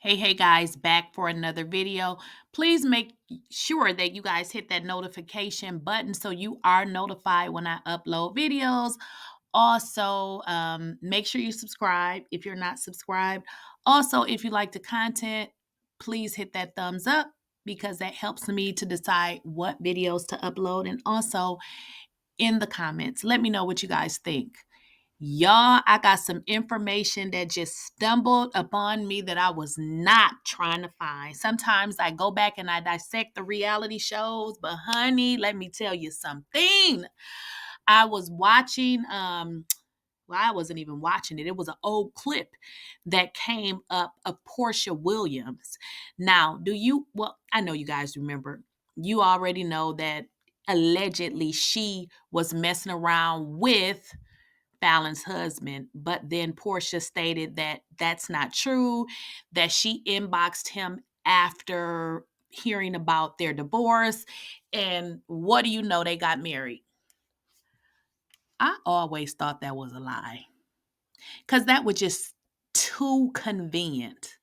Hey guys, back for another video. Please make sure that you guys hit that notification button so you are notified when I upload videos. Also, make sure you subscribe if you're not subscribed. Also, if you like the content, please hit that thumbs up because that helps me to decide what videos to upload. And also in the comments, let me know what you guys think. Y'all, I got some information that just stumbled upon me that I was not trying to find. Sometimes I go back and I dissect the reality shows, but honey, let me tell you something. I was watching, I wasn't even watching it. It was an old clip that came up of Porsha Williams. Now, I know you guys remember. You already know that allegedly she was messing around with Fallon's husband, but then Porsha stated that that's not true, that she inboxed him after hearing about their divorce. And what do you know? They got married. I always thought that was a lie because that was just too convenient.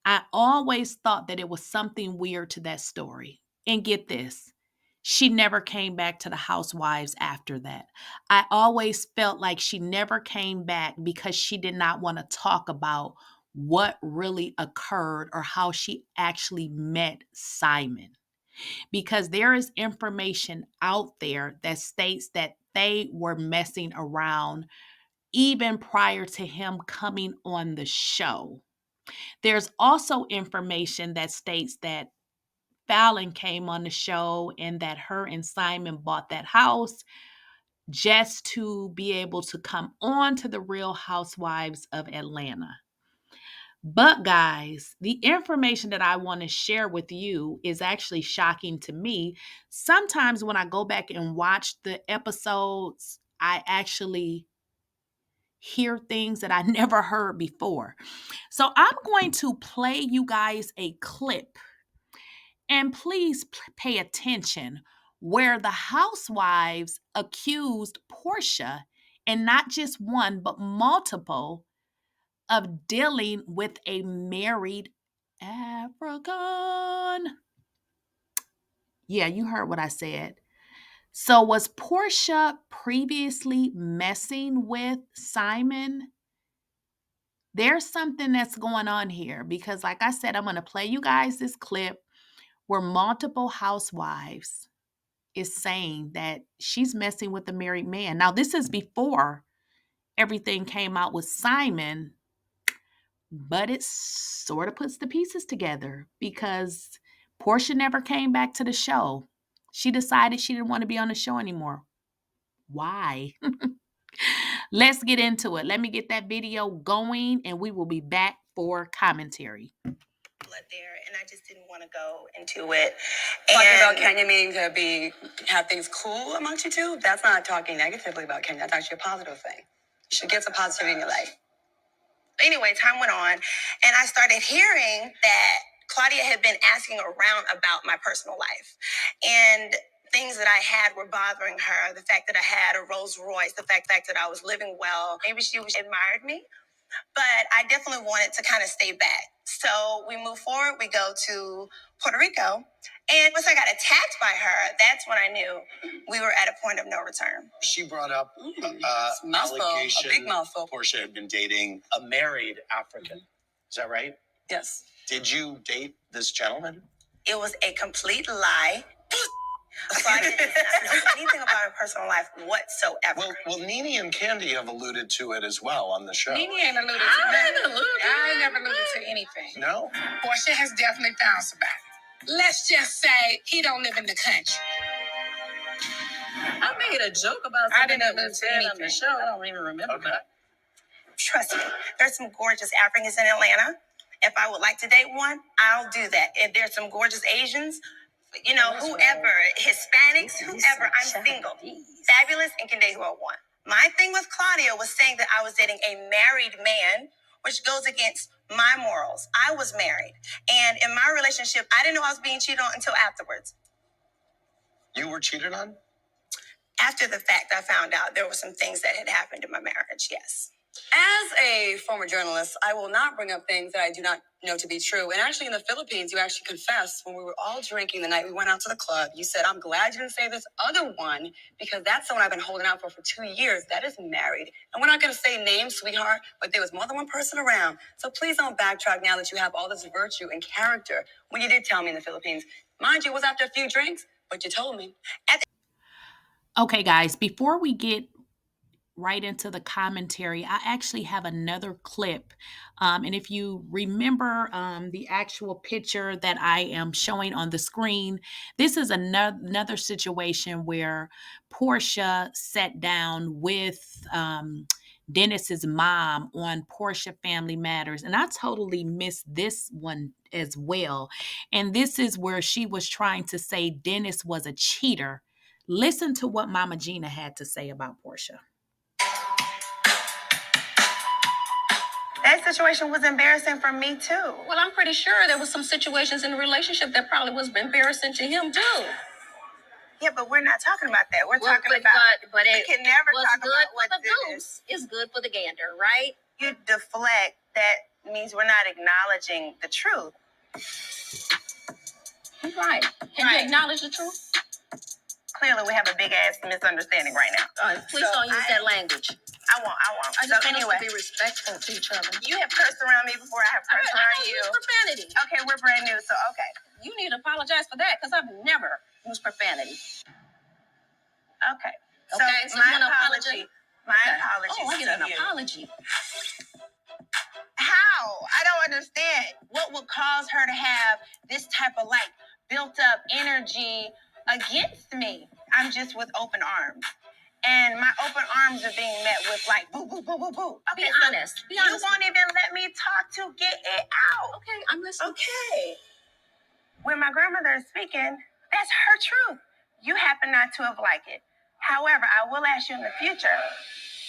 I always thought that it was something weird to that story. And get this, she never came back to the Housewives after that. I always felt like she never came back because she did not want to talk about what really occurred or how she actually met Simon. Because there is information out there that states that they were messing around even prior to him coming on the show. There's also information that states that Fallon came on the show and that her and Simon bought that house just to be able to come on to the Real Housewives of Atlanta. But guys, the information that I want to share with you is actually shocking to me. Sometimes when I go back and watch the episodes, I actually hear things that I never heard before. So I'm going to play you guys a clip. And please pay attention where the housewives accused Porsha, and not just one, but multiple, of dealing with a married African. Yeah, you heard what I said. So was Porsha previously messing with Simon? There's something that's going on here because, like I said, I'm going to play you guys this clip where multiple housewives is saying that she's messing with the married man. Now, this is before everything came out with Simon, but it sort of puts the pieces together because Porsha never came back to the show. She decided she didn't want to be on the show anymore. Why? Let's get into it. Let me get that video going and we will be back for commentary. There, and I just didn't want to go into it. Talking about Kenya meaning to have things cool amongst you two, that's not talking negatively about Kenya. That's actually a positive thing. You should get some positivity in your life. Anyway, time went on, and I started hearing that Claudia had been asking around about my personal life, and things that I had were bothering her. The fact that I had a Rolls Royce, the fact that I was living well. Maybe she admired me, but I definitely wanted to kind of stay back. So we move forward. We go to Puerto Rico. And once I got attacked by her, that's when I knew we were at a point of no return. She brought up allegation a big mouthful. Porsha had been dating a married African. Is that right? Yes. Did you date this gentleman? It was a complete lie. So I didn't know anything about her personal life whatsoever. Well, Nene and Candy have alluded to it as well on the show. Nene ain't alluded to nothing. I ain't never alluded to anything. No? Porsha has definitely found somebody. Let's just say he don't live in the country. I made a joke about something that was said on the show. I don't even remember that. Trust me, there's some gorgeous Africans in Atlanta. If I would like to date one, I'll do that. If there's some gorgeous Asians, whoever, Hispanics, whoever, I'm single, fabulous, and can date who I want. My thing with Claudia was saying that I was dating a married man, which goes against my morals. I was married. And in my relationship, I didn't know I was being cheated on until afterwards. You were cheated on? After the fact, I found out there were some things that had happened in my marriage, yes. As a former journalist, I will not bring up things that I do not know to be true. And actually, in the Philippines, you actually confessed when we were all drinking the night we went out to the club. You said, I'm glad you didn't say this other one because that's someone I've been holding out for 2 years. That is married. And we're not going to say names, sweetheart, but there was more than one person around. So please don't backtrack now that you have all this virtue and character when you did tell me in the Philippines. Mind you, it was after a few drinks, but you told me. Okay, guys, before we get right into the commentary, I actually have another clip. And if you remember the actual picture that I am showing on the screen, this is another situation where Porsha sat down with Dennis's mom on Porsha Family Matters. And I totally missed this one as well. And this is where she was trying to say Dennis was a cheater. Listen to what Mama Gina had to say about Porsha. That situation was embarrassing for me too. Well, I'm pretty sure there was some situations in the relationship that probably was embarrassing to him too. Yeah, but we're not talking about that. We're talking about. But we it can never was talk good about for what the this goose. It's good for the gander, right? You deflect. That means we're not acknowledging the truth. Right. Can you acknowledge the truth? Clearly, we have a big ass misunderstanding right now. Please don't use that language. I won't. I just want us to be respectful to each other. You have cursed around me before I have cursed around you. Use profanity. Okay, we're brand new, so okay. You need to apologize for that because I've never used profanity. Okay. So you my want an apology. My apology. Oh, I get an apology. How? I don't understand. What would cause her to have this type of built up energy against me? I'm just with open arms. And my open arms are being met with boo, boo, boo, boo, boo. Okay, be honest. Be honest. You won't even let me talk to get it out. Okay, I'm listening. Okay. When my grandmother is speaking, that's her truth. You happen not to have liked it. However, I will ask you in the future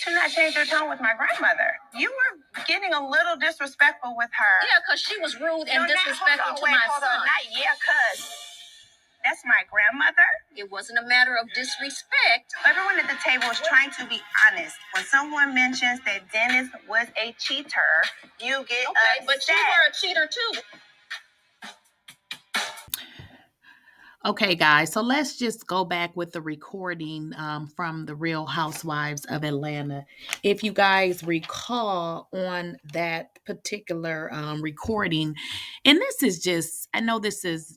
to not change your tone with my grandmother. You were getting a little disrespectful with her. Yeah, because she was rude and disrespectful to my son. Not cuz. That's my grandmother. It wasn't a matter of disrespect. Everyone at the table is trying to be honest. When someone mentions that Dennis was a cheater, you get upset. But you were a cheater too. Okay, guys, so let's just go back with the recording from the Real Housewives of Atlanta. If you guys recall on that particular recording, and this is just, I know this is,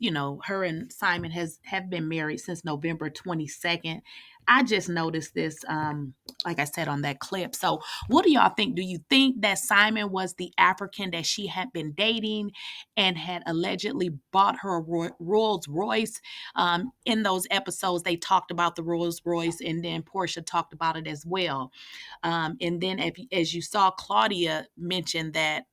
her and Simon have been married since November 22nd. I just noticed this, like I said, on that clip. So what do y'all think? Do you think that Simon was the African that she had been dating and had allegedly bought her a Rolls Royce? In those episodes, they talked about the Rolls Royce, and then Porsha talked about it as well. And then as you saw, Claudia mentioned that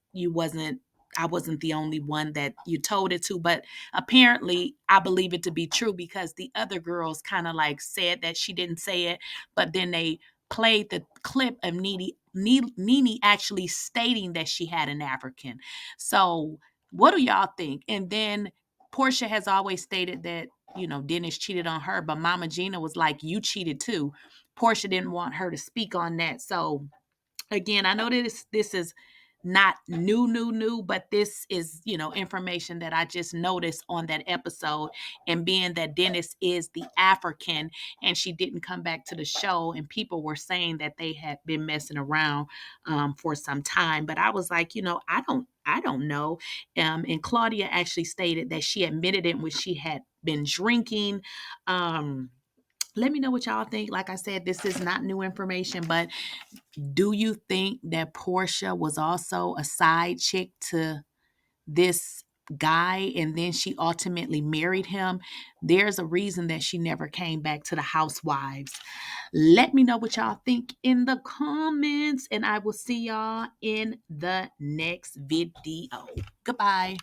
I wasn't the only one that you told it to, but apparently I believe it to be true because the other girls kind of said that she didn't say it, but then they played the clip of Nene actually stating that she had an African. So what do y'all think? And then Porsha has always stated that, Dennis cheated on her, but Mama Gina was like, you cheated too. Porsha didn't want her to speak on that. So again, I know that this is not new, but this is, information that I just noticed on that episode. And being that Dennis is the African and she didn't come back to the show, and people were saying that they had been messing around for some time. But I was like, I don't know. And Claudia actually stated that she admitted it when she had been drinking. Let me know what y'all think. Like I said, this is not new information, but do you think that Porsha was also a side chick to this guy and then she ultimately married him? There's a reason that she never came back to the Housewives. Let me know what y'all think in the comments, and I will see y'all in the next video. Goodbye.